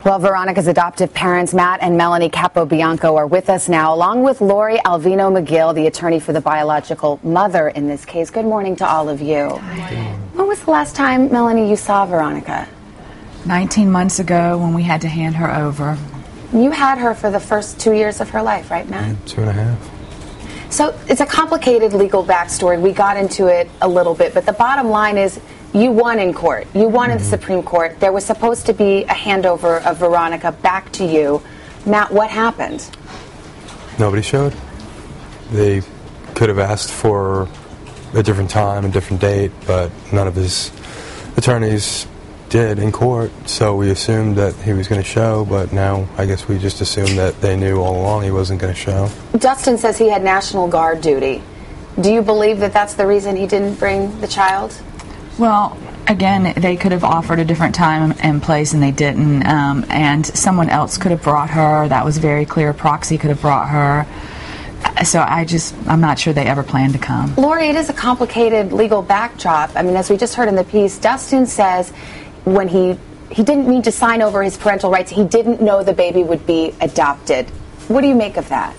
Well, Veronica's adoptive parents, Matt and Melanie Capobianco, are with us now, along with Lori Alvino McGill, the attorney for the biological mother in this case. Good morning to all of you. When was the last time, Melanie, you saw Veronica? 19 months ago when we had to hand her over. You had her for the first 2 years of her life, right, Matt? Yeah, 2.5. So it's a complicated legal backstory. We got into it a little bit, but the bottom line is you won in court. You won in the Supreme Court. There was supposed to be a handover of Veronica back to you. Matt, what happened? Nobody showed. They could have asked for a different time, a different date, but none of his attorneys did in court, so we assumed that he was going to show, but now I guess we just assumed that they knew all along he wasn't going to show. Dusten says he had National Guard duty. Do you believe that that's the reason he didn't bring the child? Well, again, they could have offered a different time and place, and they didn't, and someone else could have brought her. That was very clear. Proxy could have brought her. So I'm not sure they ever planned to come. Lori, it is a complicated legal backdrop. I mean, as we just heard in the piece, Dusten says when he didn't mean to sign over his parental rights, he didn't know the baby would be adopted. What do you make of that?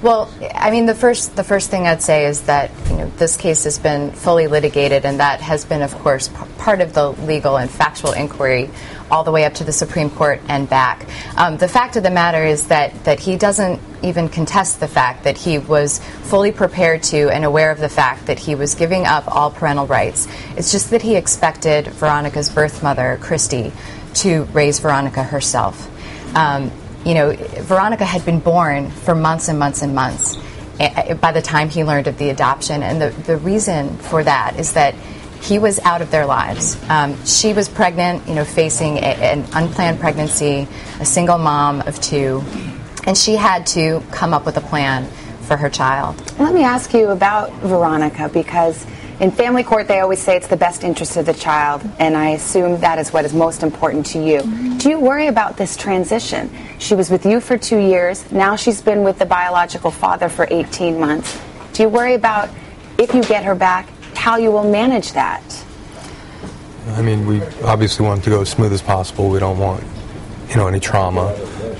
Well, I mean, the first thing I'd say is that, you know, this case has been fully litigated, and that has been, of course, part of the legal and factual inquiry all the way up to the Supreme Court and back. The fact of the matter is that he doesn't even contest the fact that he was fully prepared to and aware of the fact that he was giving up all parental rights. It's just that he expected Veronica's birth mother, Christy, to raise Veronica herself. You know, Veronica had been born for months and months and months by the time he learned of the adoption, and the reason for that is that he was out of their lives. She was pregnant, you know, facing an unplanned pregnancy, a single mom of 2, and she had to come up with a plan for her child. Let me ask you about Veronica, because in family court they always say it's the best interest of the child, and I assume that is what is most important to you. Do you worry about this transition? She was with you for 2 years. Now she's been with the biological father for 18 months. Do you worry about, if you get her back, how you will manage that? I mean, we obviously want it to go as smooth as possible. We don't want, you know, any trauma.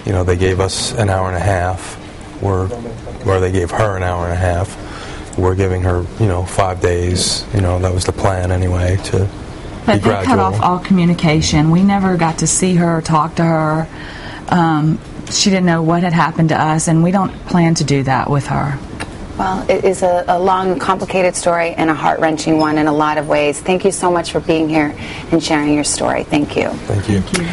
You know, they gave us an hour and a half, where they gave her an hour and a half. We're giving her, you know, 5 days. You know, that was the plan anyway, to be gradual. But they cut off all communication. We never got to see her, talk to her. She didn't know what had happened to us, and we don't plan to do that with her. Well, it is a long, complicated story and a heart-wrenching one in a lot of ways. Thank you so much for being here and sharing your story. Thank you. Thank you. Thank you.